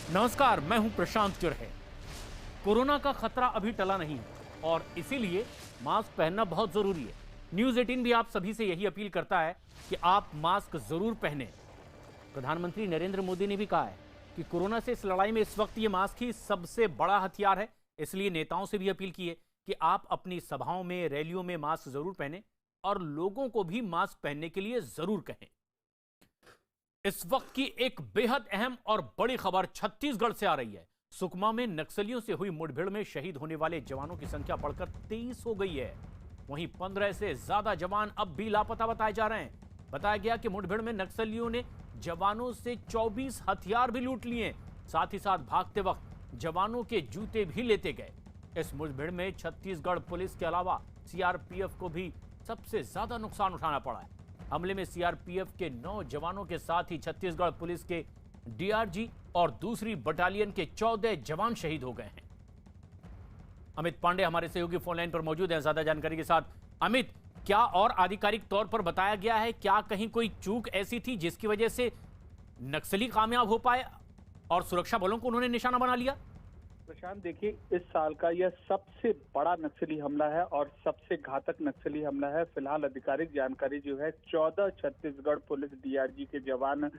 नमस्कार, मैं हूं प्रशांत चुरहे। कोरोना का खतरा अभी टला नहीं है और इसीलिए मास्क पहनना बहुत जरूरी है। न्यूज 18 भी आप सभी से यही अपील करता है कि आप मास्क जरूर पहनें। प्रधानमंत्री नरेंद्र मोदी ने भी कहा है कि कोरोना से इस लड़ाई में इस वक्त ये मास्क ही सबसे बड़ा हथियार है। इसलिए नेताओं से भी अपील की है कि आप अपनी सभाओं में, रैलियों में मास्क जरूर पहनें और लोगों को भी मास्क पहनने के लिए जरूर कहें। इस वक्त की एक बेहद अहम और बड़ी खबर छत्तीसगढ़ से आ रही है। सुकमा में नक्सलियों से हुई मुठभेड़ में शहीद होने वाले जवानों की संख्या बढ़कर 23 हो गई है। वहीं 15 से ज्यादा जवान अब भी लापता बताए जा रहे हैं। बताया गया कि मुठभेड़ में नक्सलियों ने जवानों से 24 हथियार भी लूट लिए। साथ ही साथ भागते वक्त जवानों के जूते भी लेते गए। इस मुठभेड़ में छत्तीसगढ़ पुलिस के अलावा सीआरपीएफ को भी सबसे ज्यादा नुकसान उठाना पड़ा है। हमले में सीआरपीएफ के 9 जवानों के साथ ही छत्तीसगढ़ पुलिस के डीआरजी और दूसरी बटालियन के 14 जवान शहीद हो गए हैं। अमित पांडे हमारे सहयोगी फोन लाइन पर मौजूद हैं ज्यादा जानकारी के साथ। अमित, क्या और आधिकारिक तौर पर बताया गया है, क्या कहीं कोई चूक ऐसी थी जिसकी वजह से नक्सली कामयाब हो पाए और सुरक्षा बलों को उन्होंने निशाना बना लिया? प्रशांत, देखिए, इस साल का यह सबसे बड़ा नक्सली हमला है और सबसे घातक नक्सली हमला है। फिलहाल आधिकारिक जानकारी जो है 14 छत्तीसगढ़ पुलिस डीआरजी के जवान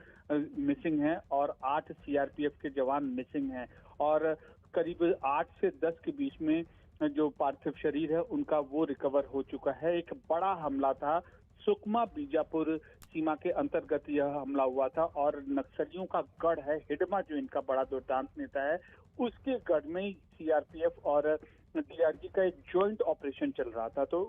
मिसिंग हैं और 8 सीआरपीएफ के जवान मिसिंग हैं और करीब 8 से 10 के बीच में जो पार्थिव शरीर है उनका वो रिकवर हो चुका है। एक बड़ा हमला था, सुकमा बीजापुर सीमा के अंतर्गत यह हमला हुआ था और नक्सलियों का गढ़ है हिडमा, जो इनका बड़ा दुर्दांत नेता है, उसके गढ़ में सीआरपीएफ और डीआरजी का एक ज्वाइंट ऑपरेशन चल रहा था। तो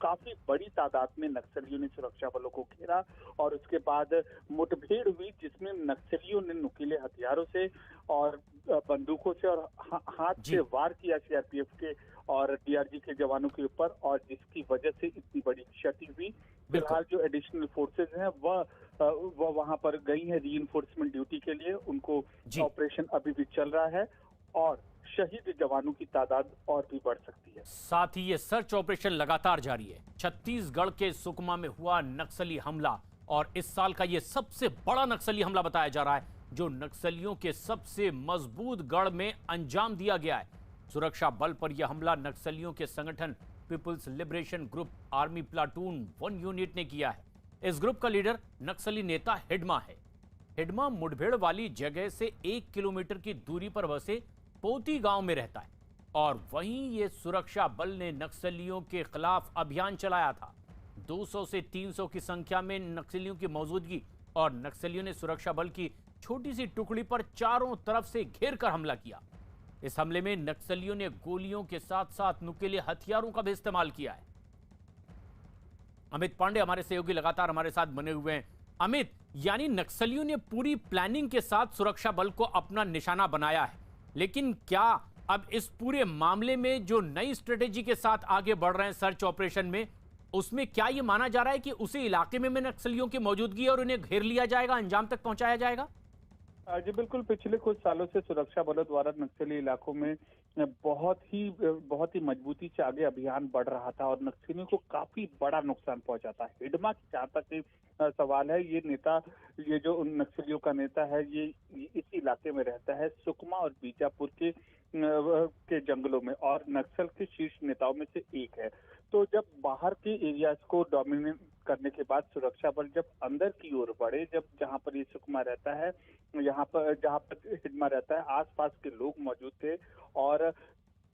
काफी बड़ी तादाद में नक्सलियों ने सुरक्षा बलों को घेरा और उसके बाद मुठभेड़ हुई, जिसमें नक्सलियों ने नुकीले हथियारों से और बंदूकों से और हाथ से वार किया सीआरपीएफ के और डीआरजी के जवानों के ऊपर, और जिसकी वजह से इतनी बड़ी क्षति हुई। फिलहाल जो एडिशनल फोर्सेज हैं वह वहां पर गई हैं रीइंफोर्समेंट ड्यूटी के लिए। उनको ऑपरेशन अभी भी चल रहा है और शहीद जवानों की तादाद और भी बढ़ सकती है। साथ ही ये सर्च ऑपरेशन लगातार जारी है। छत्तीसगढ़ के सुकमा में हुआ नक्सली हमला और इस साल का ये सबसे बड़ा नक्सली हमला बताया जा रहा है, जो नक्सलियों के सबसे मजबूत गढ़ में अंजाम दिया गया है। सुरक्षा बल पर यह हमला नक्सलियों के संगठन people's liberation group army platoon 1 unit ने किया है। इस ग्रुप का लीडर नक्सली नेता हिडमा है। हिडमा मुठभेड़ वाली जगह से 1 किलोमीटर की दूरी पर बसे पोती गांव में रहता है और वहीं ये सुरक्षा बल ने नक्सलियों के खिलाफ अभियान चलाया था। 200 से 300 की संख्या में नक्सलियों की मौजूदगी और नक्सलियों ने सुरक्षा बल की छोटी सी टुकड़ी पर चारों तरफ से घेर कर हमला किया। इस हमले में नक्सलियों ने गोलियों के साथ साथ नुकीले हथियारों का भी इस्तेमाल किया है। अमित पांडे हमारे सहयोगी लगातार हमारे साथ बने हुए हैं। अमित, यानी नक्सलियों ने पूरी प्लानिंग के साथ सुरक्षा बल को अपना निशाना बनाया है, लेकिन क्या अब इस पूरे मामले में जो नई स्ट्रेटेजी के साथ आगे बढ़ रहे हैं सर्च ऑपरेशन में, उसमें क्या यह माना जा रहा है कि उसी इलाके में नक्सलियों की मौजूदगी और उन्हें घेर लिया जाएगा, अंजाम तक पहुंचाया जाएगा? जी बिल्कुल, पिछले कुछ सालों से सुरक्षा बलों द्वारा नक्सली इलाकों में बहुत ही मजबूती से आगे अभियान बढ़ रहा था और नक्सलियों को काफी बड़ा नुकसान पहुंचा था। हिडमा की जहाँ तक सवाल है, ये नेता, ये जो उन नक्सलियों का नेता है, ये इस इलाके में रहता है, सुकमा और बीजापुर के जंगलों में, और नक्सल के शीर्ष नेताओं में से एक है। तो जब बाहर के एरियाज को डोमिनेट करने के बाद सुरक्षा बल जब अंदर की ओर बढ़े, जब जहां पर ये सुकमा रहता है, जहां पर हिडमा रहता है, आसपास के लोग मौजूद थे और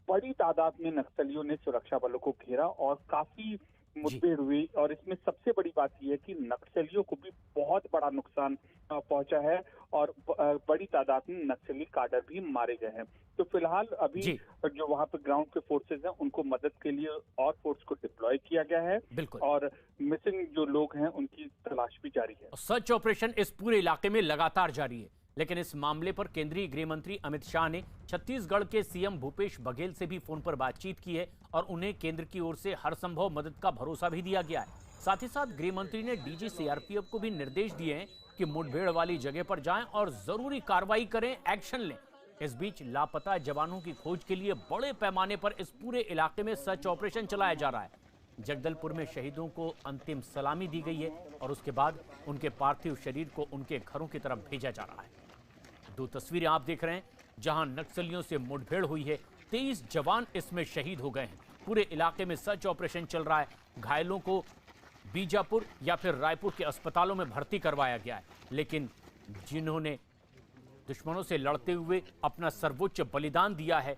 बड़ी तादाद में नक्सलियों ने सुरक्षा बलों को घेरा और काफी मुठभेड़ हुई। और इसमें सबसे बड़ी बात यह है कि नक्सलियों को भी बहुत बड़ा नुकसान पहुंचा है और बड़ी तादाद में नक्सली काडर भी मारे गए हैं। तो फिलहाल अभी जो वहां पर ग्राउंड के फोर्सेज हैं उनको मदद के लिए और फोर्स को डिप्लॉय किया गया है और मिसिंग जो लोग हैं उनकी तलाश भी जारी है। सर्च ऑपरेशन इस पूरे इलाके में लगातार जारी है, लेकिन इस मामले पर केंद्रीय गृह मंत्री अमित शाह ने छत्तीसगढ़ के सीएम भूपेश बघेल से भी फोन पर बातचीत की है और उन्हें केंद्र की ओर से हर संभव मदद का भरोसा भी दिया गया है। साथ ही साथ गृह मंत्री ने डीजी सीआरपीएफ को भी निर्देश दिए हैं कि मुठभेड़ वाली जगह पर जाएं और जरूरी कार्रवाई करें, एक्शन लें। इस बीच लापता जवानों की खोज के लिए बड़े पैमाने पर इस पूरे इलाके में सर्च ऑपरेशन चलाया जा रहा है। जगदलपुर में शहीदों को अंतिम सलामी दी गई है और उसके बाद उनके पार्थिव शरीर को उनके घरों की तरफ भेजा जा रहा है। दो तस्वीरें आप देख रहे हैं जहां नक्सलियों से मुठभेड़ हुई है। 23 जवान इसमें शहीद हो गए हैं। पूरे इलाके में सर्च ऑपरेशन चल रहा है। घायलों को बीजापुर या फिर रायपुर के अस्पतालों में भर्ती करवाया गया है, लेकिन जिन्होंने दुश्मनों से लड़ते हुए अपना सर्वोच्च बलिदान दिया है,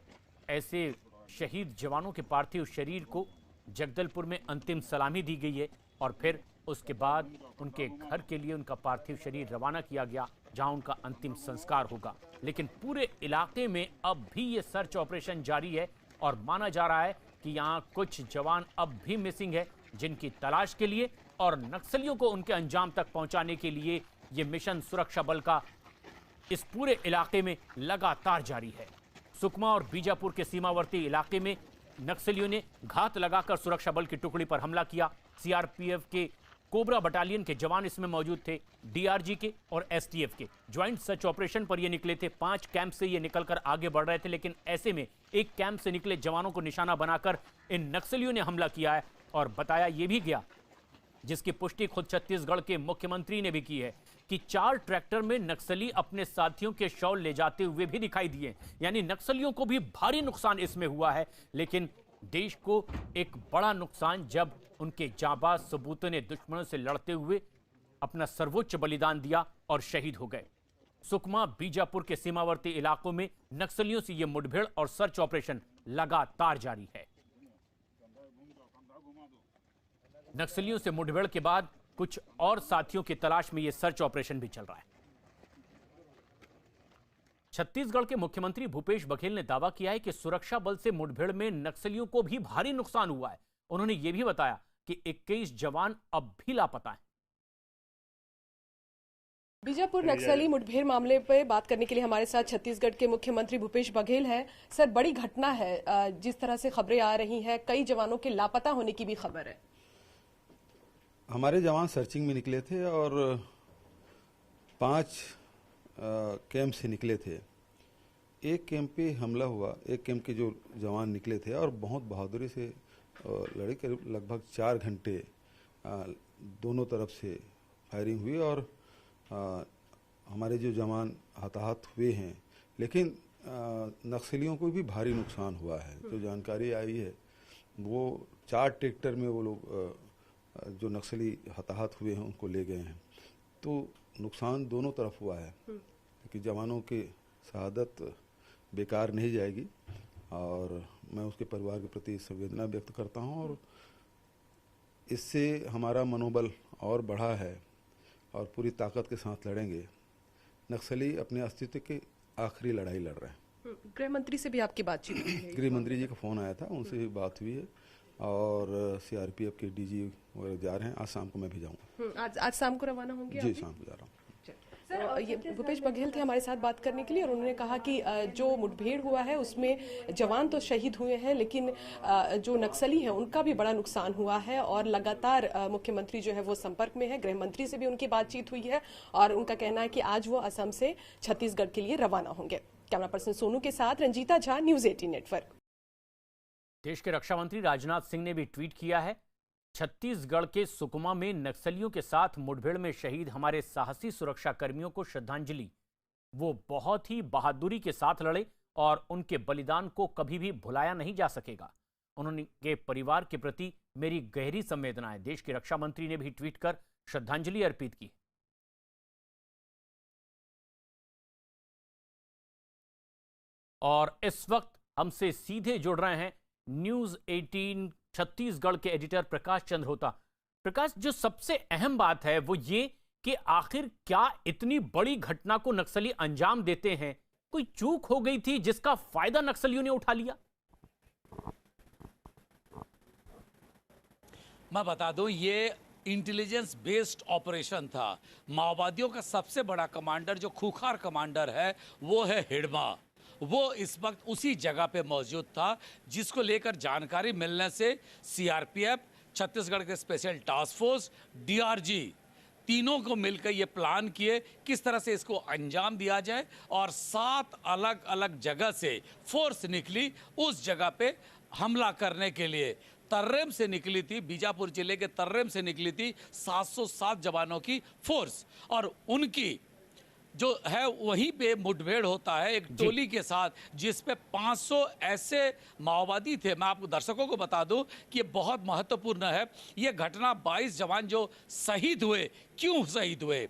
ऐसे शहीद जवानों के पार्थिव शरीर को जगदलपुर में अंतिम सलामी दी गई है और फिर उसके बाद उनके घर के लिए उनका पार्थिव शरीर रवाना किया गया, जहां उनका अंतिम संस्कार होगा। लेकिन पूरे इलाके में अब भी ये सर्च ऑपरेशन जारी है और माना जा रहा है कि यहां कुछ जवान अब भी मिसिंग है, जिनकी तलाश के लिए और नक्सलियों को उनके अंजाम तक पहुंचाने के लिए ये मिशन सुरक्षा बल का इस पूरे इलाके में लगातार जारी है। सुकमा और बीजापुर के सीमावर्ती इलाके में नक्सलियों ने घात लगाकर सुरक्षा बल की टुकड़ी पर हमला किया। सीआरपीएफ के कोबरा बटालियन के जवान इसमें मौजूद थे, डीआरजी के और एसटीएफ के। ज्वाइंट सर्च ऑपरेशन पर ये निकले थे। 5 कैंप से ये निकलकर आगे बढ़ रहे थे, लेकिन ऐसे में एक कैंप से निकले जवानों को निशाना बनाकर इन नक्सलियों ने हमला किया है और बताया ये भी गया, जिसकी पुष्टि खुद छत्तीसगढ़ के मुख्यमंत्री ने भी की है, कि 4 ट्रैक्टर में नक्सली अपने साथियों के शव ले जाते हुए भी दिखाई दिए। यानी नक्सलियों को भी भारी नुकसान इसमें हुआ है, लेकिन देश को एक बड़ा नुकसान जब उनके जांबाज सबूतों ने दुश्मनों से लड़ते हुए अपना सर्वोच्च बलिदान दिया और शहीद हो गए। सुकमा बीजापुर के सीमावर्ती इलाकों में नक्सलियों से यह मुठभेड़ और सर्च ऑपरेशन लगातार जारी है। नक्सलियों से मुठभेड़ के बाद कुछ और साथियों की तलाश में यह सर्च ऑपरेशन भी चल रहा है। छत्तीसगढ़ के मुख्यमंत्री भूपेश बघेल ने दावा किया है कि सुरक्षा बल से मुठभेड़ में नक्सलियों को भी भारी नुकसान हुआ है। उन्होंने यह भी बताया कि 21 जवान अब भी लापता हैं। बीजापुर नक्सली मुठभेड़ मामले पर बात करने के लिए हमारे साथ छत्तीसगढ़ के मुख्यमंत्री भूपेश बघेल हैं। सर, बड़ी घटना है, जिस तरह से खबरें आ रही हैं, कई जवानों के लापता होने की भी खबर है। हमारे जवान सर्चिंग में निकले थे और 5 कैंप से निकले थे। एक कैंप पे हमला हुआ, एक कैंप के जो जवान निकले थे और बहुत बहादुरी से लड़े। करीब लगभग 4 घंटे दोनों तरफ से फायरिंग हुई और हमारे जो जवान हताहत हुए हैं, लेकिन नक्सलियों को भी भारी नुकसान हुआ है। जो जानकारी आई है वो 4 ट्रैक्टर में वो लोग जो नक्सली हताहत हुए हैं उनको ले गए हैं। तो नुकसान दोनों तरफ हुआ है कि जवानों की शहादत बेकार नहीं जाएगी और मैं उसके परिवार के प्रति संवेदना व्यक्त करता हूं और इससे हमारा मनोबल और बढ़ा है और पूरी ताकत के साथ लड़ेंगे। नक्सली अपने अस्तित्व की आखिरी लड़ाई लड़ रहे हैं। गृह मंत्री से भी आपकी बातचीत हुई है? गृह मंत्री जी का फोन आया था, उनसे भी बात हुई है और सीआरपीएफ के डीजी वगैरह जा रहे हैं। आज शाम को मैं भी जाऊँगा। आज शाम को रवाना होंगे? जी, शाम को जा रहा हूँ। सर, ये भूपेश बघेल थे हमारे साथ बात करने के लिए और उन्होंने कहा कि जो मुठभेड़ हुआ है उसमें जवान तो शहीद हुए हैं, लेकिन जो नक्सली हैं उनका भी बड़ा नुकसान हुआ है और लगातार मुख्यमंत्री जो है वो संपर्क में है। गृह मंत्री से भी उनकी बातचीत हुई है और उनका कहना है कि आज वो असम से छत्तीसगढ़ के लिए रवाना होंगे। कैमरा पर्सन सोनू के साथ रंजीता झा, न्यूज 18 नेटवर्क। देश के रक्षा मंत्री राजनाथ सिंह ने भी ट्वीट किया है, छत्तीसगढ़ के सुकमा में नक्सलियों के साथ मुठभेड़ में शहीद हमारे साहसी सुरक्षा कर्मियों को श्रद्धांजलि। वो बहुत ही बहादुरी के साथ लड़े और उनके बलिदान को कभी भी भुलाया नहीं जा सकेगा। उनके परिवार के प्रति मेरी गहरी संवेदनाएं। देश के रक्षा मंत्री ने भी ट्वीट कर श्रद्धांजलि अर्पित की। और इस वक्त हमसे सीधे जुड़ रहे हैं न्यूज 18 छत्तीसगढ़ के एडिटर प्रकाश चंद्र होता। प्रकाश, जो सबसे अहम बात है वो ये कि आखिर क्या इतनी बड़ी घटना को नक्सली अंजाम देते हैं? कोई चूक हो गई थी जिसका फायदा नक्सलियों ने उठा लिया? मैं बता दूं, ये इंटेलिजेंस बेस्ड ऑपरेशन था। माओवादियों का सबसे बड़ा कमांडर, जो खूंखार कमांडर है, वो है हिडमा। वो इस वक्त उसी जगह पे मौजूद था, जिसको लेकर जानकारी मिलने से सीआरपीएफ, छत्तीसगढ़ के स्पेशल टास्क फोर्स, डीआरजी तीनों को मिलकर ये प्लान किए किस तरह से इसको अंजाम दिया जाए। और 7 अलग अलग जगह से फोर्स निकली उस जगह पे हमला करने के लिए। तर्रेम से निकली थी, बीजापुर जिले के तर्रेम से निकली थी 707 जवानों की फोर्स और उनकी जो है वहीं पे मुठभेड़ होता है एक टोली के साथ, जिस पे 500 ऐसे माओवादी थे। मैं आपको दर्शकों को बता दूं कि ये बहुत महत्वपूर्ण है। ये घटना 22 जवान जो शहीद हुए, क्यों शहीद हुए,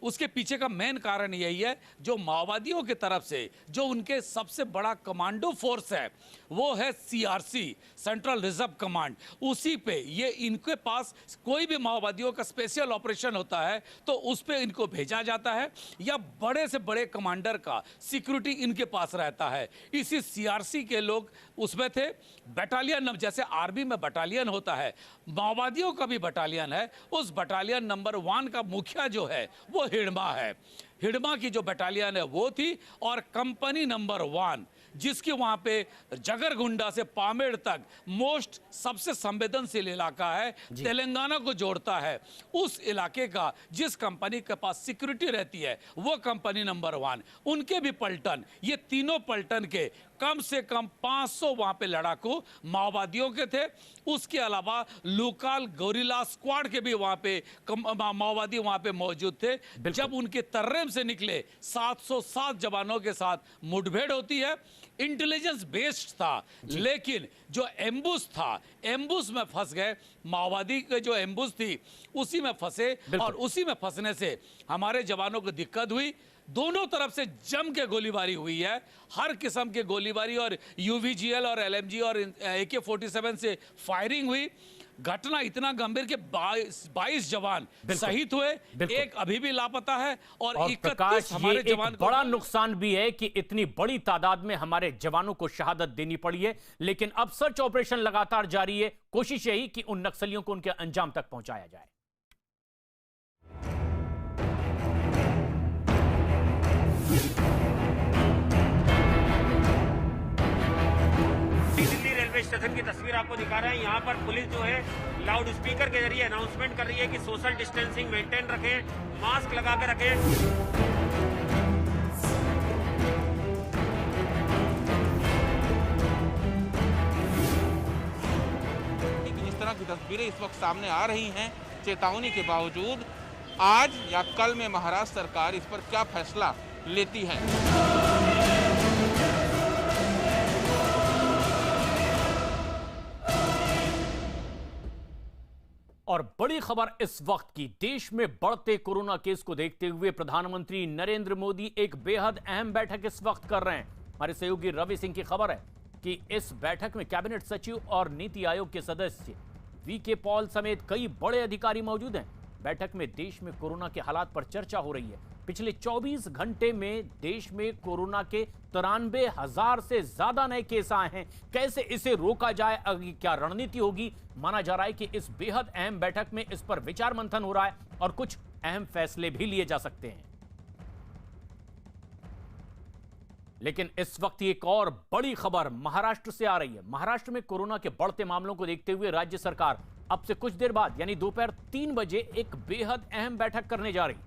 उसके पीछे का मेन कारण यही है, जो माओवादियों की तरफ से जो उनके सबसे बड़ा कमांडो फोर्स है वो है सीआरसी, सेंट्रल रिजर्व कमांड। उसी पे ये इनके पास कोई भी माओवादियों का स्पेशल ऑपरेशन होता है तो उस पे इनको भेजा जाता है, या बड़े से बड़े कमांडर का सिक्योरिटी इनके पास रहता है। इसी सीआरसी के लोग उसमें थे। बटालियन, जैसे आर्मी में बटालियन होता है, माओवादियों का भी बटालियन है। उस बटालियन नंबर 1 का मुखिया जो है वो हिडमा है। हिडमा की जो बटालियन है वो थी, और कंपनी नंबर 1 जिसकी वहां पे जगरगुंडा से पामेड़ तक मोस्ट सबसे संवेदनशील इलाका है, तेलंगाना को जोड़ता है, उस इलाके का जिस कंपनी के पास सिक्योरिटी रहती है वो कंपनी नंबर 1, उनके भी पलटन, ये तीनों पलटन के कम से कम 500 वहां पे लड़ाकू माओवादियों के थे। उसके अलावा लोकल गोरिल्ला स्क्वाड के भी वहां पे माओवादी वहां पे मौजूद थे। जब उनके तर्रेम से निकले 707 जवानों के साथ मुठभेड़ होती है। इंटेलिजेंस बेस्ड था, लेकिन जो एम्बुश था, एम्बुश में फंस गए माओवादी के, जो एम्बुश थी उसी में फंसे, और उसी में फंसने से हमारे जवानों को दिक्कत हुई। दोनों तरफ से जम के गोलीबारी हुई है, हर किस्म के गोलीबारी, और यूवीजीएल और एलएमजी और AK-47 से फायरिंग हुई। घटना इतना गंभीर कि 22 जवान शहीद हुए, एक अभी भी लापता है, और 31 हमारे जवान को। बड़ा नुकसान भी है कि इतनी बड़ी तादाद में हमारे जवानों को शहादत देनी पड़ी है, लेकिन अब सर्च ऑपरेशन लगातार जारी है। कोशिश यही कि उन नक्सलियों को उनके अंजाम तक पहुंचाया जाए। रेलवे स्टेशन की तस्वीर आपको दिखा रहे हैं। यहाँ पर पुलिस जो है लाउड स्पीकर के जरिए अनाउंसमेंट कर रही है कि सोशल डिस्टेंसिंग मेंटेन रखें, मास्क लगा के रखें। जिस तरह की तस्वीरें इस वक्त सामने आ रही हैं, चेतावनी के बावजूद आज या कल में महाराष्ट्र सरकार इस पर क्या फैसला लेती है। और बड़ी खबर इस वक्त की, देश में बढ़ते कोरोना केस को देखते हुए प्रधानमंत्री नरेंद्र मोदी एक बेहद अहम बैठक इस वक्त कर रहे हैं। हमारे सहयोगी रवि सिंह की खबर है कि इस बैठक में कैबिनेट सचिव और नीति आयोग के सदस्य VK पॉल समेत कई बड़े अधिकारी मौजूद हैं। बैठक में देश में कोरोना के हालात पर चर्चा हो रही है। पिछले 24 घंटे में देश में कोरोना के 93,000 से ज्यादा नए केस आए हैं। कैसे इसे रोका जाए, अगली क्या रणनीति होगी? माना जा रहा है कि इस बेहद अहम बैठक में इस पर विचार मंथन हो रहा है और कुछ अहम फैसले भी लिए जा सकते हैं। लेकिन इस वक्त एक और बड़ी खबर महाराष्ट्र से आ रही है। महाराष्ट्र में कोरोना के बढ़ते मामलों को देखते हुए राज्य सरकार अब से कुछ देर बाद यानी दोपहर 3 बजे एक बेहद अहम बैठक करने जा रही।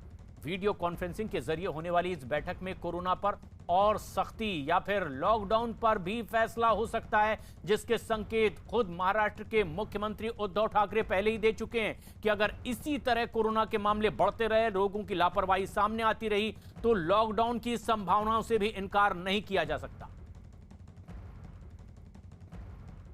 वीडियो कॉन्फ्रेंसिंग के जरिए होने वाली इस बैठक में कोरोना पर और सख्ती या फिर लॉकडाउन पर भी फैसला हो सकता है, जिसके संकेत खुद महाराष्ट्र के मुख्यमंत्री उद्धव ठाकरे पहले ही दे चुके हैं कि अगर इसी तरह कोरोना के मामले बढ़ते रहे, लोगों की लापरवाही सामने आती रही, तो लॉकडाउन की संभावनाओं से भी इनकार नहीं किया जा सकता।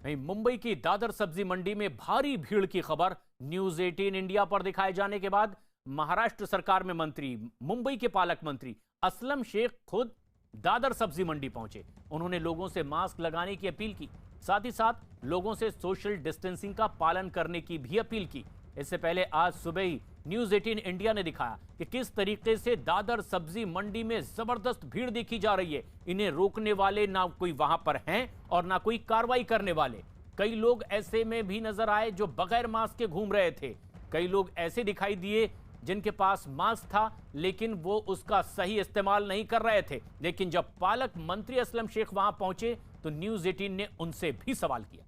मुंबई की दादर सब्जी मंडी में भारी भीड़ की खबर न्यूज 18 इंडिया पर दिखाए जाने के बाद महाराष्ट्र सरकार में मंत्री, मुंबई के पालक मंत्री असलम शेख खुद दादर सब्जी मंडी पहुंचे। उन्होंने लोगों से मास्क लगाने की अपील की, साथ ही साथ लोगों से सोशल डिस्टेंसिंग का पालन करने की भी अपील की। इससे पहले आज सुबह ही न्यूज 18 इंडिया ने दिखाया कि किस तरीके से दादर सब्जी मंडी में जबरदस्त भीड़ देखी जा रही है। इन्हें रोकने वाले ना कोई वहां पर हैं और ना कोई कार्रवाई करने वाले। कई लोग ऐसे में भी नजर आए जो बगैर मास्क के घूम रहे थे। कई लोग ऐसे दिखाई दिए जिनके पास मास्क था लेकिन वो उसका सही इस्तेमाल नहीं कर रहे थे। लेकिन जब पालक मंत्री असलम शेख वहां पहुंचे तो न्यूज 18 ने उनसे भी सवाल किया।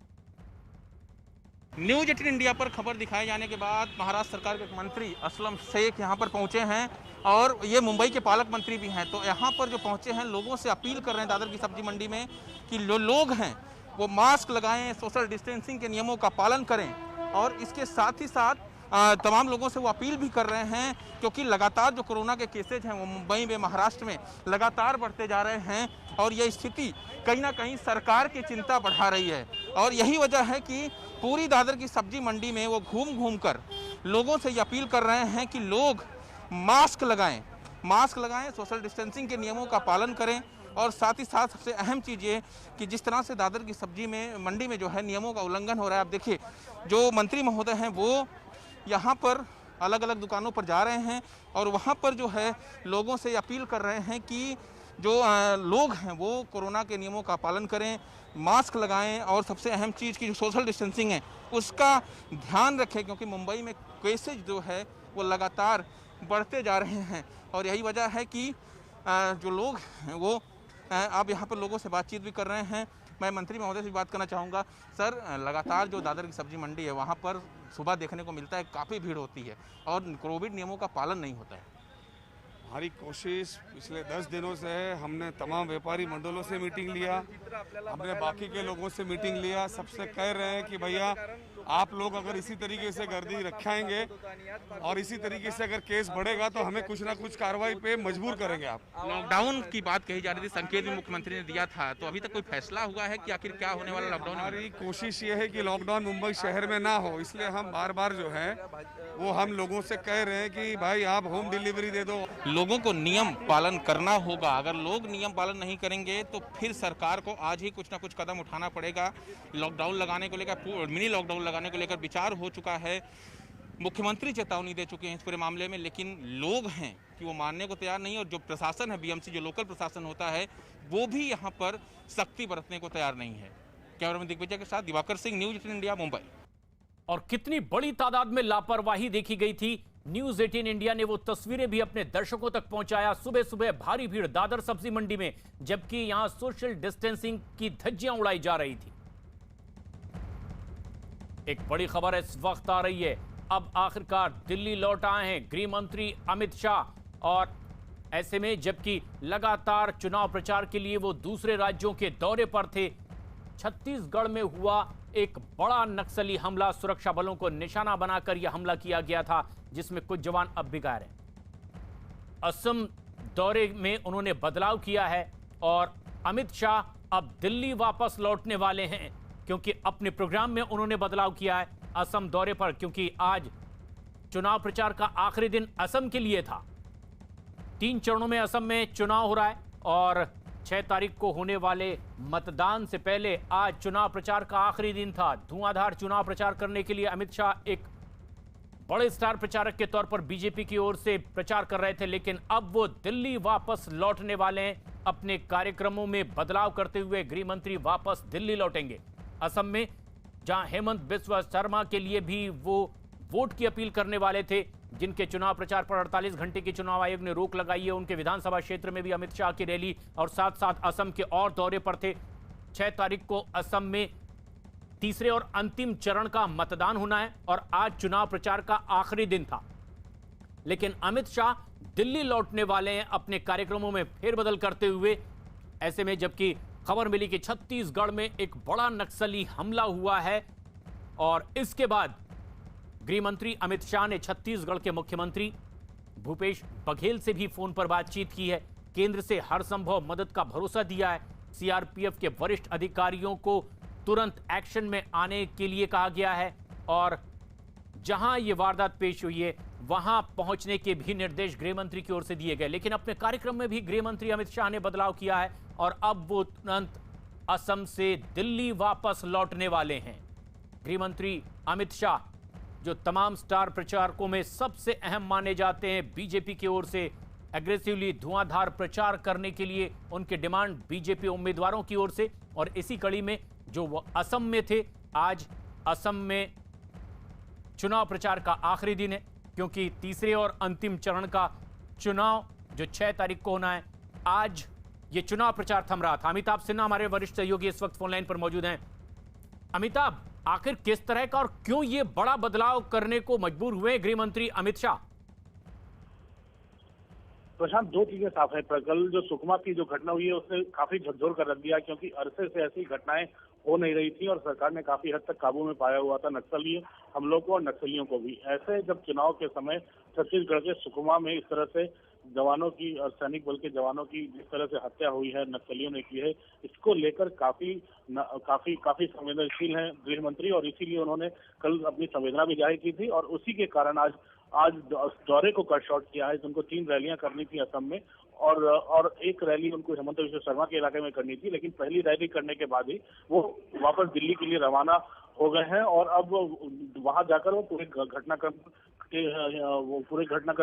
न्यूज 18 इंडिया पर खबर दिखाए जाने के बाद महाराष्ट्र सरकार के मंत्री असलम शेख यहां पर पहुंचे हैं और ये मुंबई के पालक मंत्री भी हैं। तो यहां पर जो पहुंचे हैं लोगों से अपील कर रहे हैं दादर की सब्जी मंडी में कि लोग हैं वो मास्क लगाएं, सोशल डिस्टेंसिंग के नियमों का पालन करें और इसके साथ ही साथ तमाम लोगों से वो अपील भी कर रहे हैं, क्योंकि लगातार जो कोरोना के केसेज हैं वो मुंबई में, महाराष्ट्र में लगातार बढ़ते जा रहे हैं और यह स्थिति कहीं ना कहीं सरकार की चिंता बढ़ा रही है। और यही वजह है कि पूरी दादर की सब्जी मंडी में वो घूम घूम कर लोगों से ये अपील कर रहे हैं कि लोग मास्क लगाएं, सोशल डिस्टेंसिंग के नियमों का पालन करें और साथ ही साथ सबसे अहम चीज़ ये कि जिस तरह से दादर की सब्जी में मंडी में जो है नियमों का उल्लंघन हो रहा है। आप देखिए, जो मंत्री महोदय हैं वो यहाँ पर अलग अलग दुकानों पर जा रहे हैं और वहाँ पर जो है लोगों से अपील कर रहे हैं कि जो लोग हैं वो कोरोना के नियमों का पालन करें, मास्क लगाएं और सबसे अहम चीज़ की जो सोशल डिस्टेंसिंग है उसका ध्यान रखें, क्योंकि मुंबई में केसेज जो है वो लगातार बढ़ते जा रहे हैं। और यही वजह है कि जो लोग हैं वो अब यहाँ पर लोगों से बातचीत भी कर रहे हैं। मैं मंत्री महोदय से भी बात करना चाहूँगा। सर, लगातार जो दादर की सब्जी मंडी है वहाँ पर सुबह देखने को मिलता है काफ़ी भीड़ होती है और कोविड नियमों का पालन नहीं होता है। हमारी कोशिश पिछले 10 दिनों से है। हमने तमाम व्यापारी मंडलों से मीटिंग लिया, हमने बाकी के लोगों से मीटिंग लिया। सबसे कह रहे हैं कि भैया आप लोग अगर इसी तरीके से गर्दी रखाएंगे और इसी तरीके से अगर केस बढ़ेगा तो हमें कुछ ना कुछ कार्रवाई पे मजबूर करेंगे। आप लॉकडाउन की बात कही जा रही थी, संकेत भी मुख्यमंत्री ने दिया था, तो अभी तक कोई फैसला हुआ है कि आखिर क्या होने वाला लॉकडाउन? हमारी कोशिश ये है कि लॉकडाउन मुंबई शहर में ना हो, इसलिए हम बार बार जो है वो हम लोगों से कह रहे हैं कि भाई आप होम डिलीवरी दे दो। लोगों को नियम पालन करना होगा। अगर लोग नियम पालन नहीं करेंगे तो फिर सरकार को आज ही कुछ ना कुछ कदम उठाना पड़ेगा। लॉकडाउन लगाने को लेकर, मिनी लॉकडाउन लगाने को लेकर विचार हो चुका है। मुख्यमंत्री चेतावनी दे चुके हैं इस पूरे मामले में, लेकिन लोग हैं कि वो मानने को तैयार नहीं। और जो प्रशासन है, बीएमसी जो लोकल प्रशासन होता है, वो भी यहाँ पर सख्ती बरतने को तैयार नहीं है। कैमरामैन दिग्विजय के साथ दिवाकर सिंह, न्यूज़ 18 इंडिया, मुंबई। और कितनी बड़ी तादाद में लापरवाही देखी गई थी। न्यूज़ 18 इंडिया ने वो तस्वीरें भी अपने दर्शकों तक पहुंचाया। सुबह सुबह भारी भीड़ दादर सब्जी मंडी में, जबकि यहां सोशल डिस्टेंसिंग की धज्जियां उड़ाई जा रही थी। एक बड़ी खबर इस वक्त आ रही है, अब आखिरकार दिल्ली लौट आए हैं गृह मंत्री अमित शाह। और ऐसे में जबकि लगातार चुनाव प्रचार के लिए वो दूसरे राज्यों के दौरे पर थे, छत्तीसगढ़ में हुआ एक बड़ा नक्सली हमला। सुरक्षा बलों को निशाना बनाकर यह हमला किया गया था, जिसमें कुछ जवान अब भी घायल हैं। असम दौरे में उन्होंने बदलाव किया है और अमित शाह अब दिल्ली वापस लौटने वाले हैं, क्योंकि अपने प्रोग्राम में उन्होंने बदलाव किया है असम दौरे पर, क्योंकि आज चुनाव प्रचार का आखिरी दिन असम के लिए था। 3 चरणों में असम में चुनाव हो रहा है और 6 तारीख को होने वाले मतदान से पहले आज चुनाव प्रचार का आखिरी दिन था। धुआंधार चुनाव प्रचार करने के लिए अमित शाह एक बड़े स्टार प्रचारक के तौर पर बीजेपी की ओर से प्रचार कर रहे थे, लेकिन अब वो दिल्ली वापस लौटने वाले हैं। अपने कार्यक्रमों में बदलाव करते हुए गृह मंत्री वापस दिल्ली लौटेंगे। असम में जहां हेमंत बिस्वा शर्मा के लिए भी वो वोट की अपील करने वाले थे, जिनके चुनाव प्रचार पर 48 घंटे की चुनाव आयोग ने रोक लगाई है, उनके विधानसभा क्षेत्र में भी अमित शाह की रैली और साथ साथ असम के और दौरे पर थे। 6 तारीख को असम में तीसरे और अंतिम चरण का मतदान होना है और आज चुनाव प्रचार का आखिरी दिन था। लेकिन अमित शाह दिल्ली लौटने वाले हैं अपने कार्यक्रमों में फेरबदल करते हुए। ऐसे में जबकि खबर मिली कि छत्तीसगढ़ में एक बड़ा नक्सली हमला हुआ है और इसके बाद गृह मंत्री अमित शाह ने छत्तीसगढ़ के मुख्यमंत्री भूपेश बघेल से भी फोन पर बातचीत की है। केंद्र से हर संभव मदद का भरोसा दिया है। सीआरपीएफ के वरिष्ठ अधिकारियों को तुरंत एक्शन में आने के लिए कहा गया है और जहां ये वारदात पेश हुई है वहां पहुंचने के भी निर्देश गृह मंत्री की ओर से दिए गए। लेकिन अपने कार्यक्रम में भी गृह मंत्री अमित शाह ने बदलाव किया है और अब वो तुरंत असम से दिल्ली वापस लौटने वाले हैं। गृह मंत्री अमित शाह, जो तमाम स्टार प्रचारकों में सबसे अहम माने जाते हैं, बीजेपी की ओर से एग्रेसिवली धुआंधार प्रचार करने के लिए उनके डिमांड बीजेपी उम्मीदवारों की ओर से। और इसी कड़ी में जो वो असम में थे, आज असम में चुनाव प्रचार का आखिरी दिन है, क्योंकि तीसरे और अंतिम चरण का चुनाव जो 6 तारीख को होना है, आज ये चुनाव प्रचार थम रहा था। अमिताभ सिन्हा हमारे वरिष्ठ सहयोगी इस वक्त फोनलाइन पर मौजूद हैं। अमिताभ, आखिर किस तरह का और क्यों ये बड़ा बदलाव करने को मजबूर हुए गृह मंत्री अमित शाह? प्रशांत, दो चीजें साफ है। कल जो सुकमा की जो घटना हुई है उसने काफी झकझोर कर रख दिया, क्योंकि अरसे से ऐसी घटनाएं हो नहीं रही थी और सरकार ने काफी हद तक काबू में पाया हुआ था नक्सली हमलों को और नक्सलियों को भी। ऐसे जब चुनाव के समय छत्तीसगढ़ के सुकमा में इस तरह से जवानों की और सैनिक बल के जवानों की जिस तरह से हत्या हुई है, नक्सलियों ने की है, इसको लेकर काफी संवेदनशील हैं गृह मंत्री, और इसीलिए उन्होंने कल अपनी संवेदना भी जाहिर की थी और उसी के कारण आज दौरे को कट शॉर्ट किया है। उनको 3 रैलियां करनी थी असम में और एक रैली उनको हेमंत बिश्व शर्मा के इलाके में करनी थी, लेकिन पहली रैली करने के बाद ही वो वापस दिल्ली के लिए रवाना हो गए हैं और अब वहां जाकर वो पूरे घटनाक्रम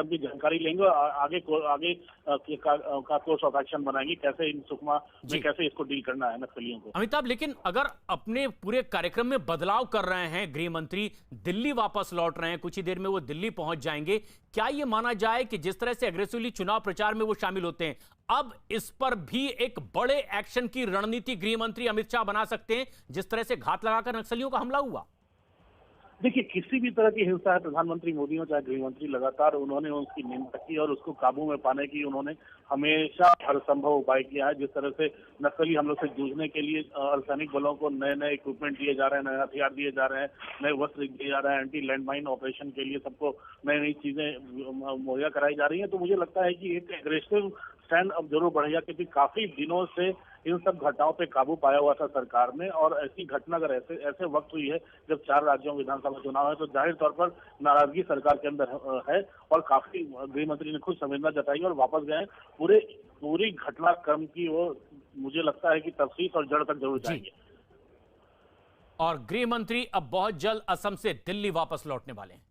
की जानकारी लेंगे और आगे का कोर्स ऑफ एक्शन बनाएंगे, कैसे इन सुकमा में कैसे इसको डील करना है नक्सलियों को। अमिताभ, लेकिन अगर अपने पूरे कार्यक्रम में बदलाव कर रहे हैं गृह मंत्री, दिल्ली वापस लौट रहे हैं, कुछ ही देर में वो दिल्ली पहुंच जाएंगे, क्या ये माना जाए कि जिस तरह से एग्रेसिवली चुनाव प्रचार में वो शामिल होते हैं, अब इस पर भी एक बड़े एक्शन की रणनीति गृह मंत्री अमित शाह बना सकते हैं, जिस तरह से घात लगाकर नक्सलियों का हमला हुआ? देखिए, किसी भी तरह की हिंसा है, प्रधानमंत्री मोदी हो चाहे गृह मंत्री, लगातार उन्होंने उसकी निंदा की और उसको काबू में पाने की उन्होंने हमेशा हर संभव उपाय किया है। जिस तरह से नक्सली हमलों से जूझने के लिए अर्धसैनिक बलों को नए नए इक्विपमेंट दिए जा रहे हैं, नए हथियार दिए जा रहे हैं, नए वस्त्र दिए जा रहे हैं, एंटी लैंडमाइन ऑपरेशन के लिए सबको नई नई चीजें मुहैया कराई जा रही हैं। तो मुझे लगता है कि एक एग्रेसिव स्टैंड अब जरूर बढ़ेगा, क्योंकि काफी दिनों से इन सब घटनाओं पे काबू पाया हुआ था सरकार ने, और ऐसी घटना अगर ऐसे वक्त हुई है जब 4 राज्यों में विधानसभा चुनाव है, तो जाहिर तौर पर नाराजगी सरकार के अंदर है और काफी गृह मंत्री ने खुद संवेदना जताई और वापस गए। पूरी घटनाक्रम की वो मुझे लगता है कि तफसील और जड़ तक जरूर जाएंगे। और गृह मंत्री अब बहुत जल्द असम से दिल्ली वापस लौटने वाले हैं।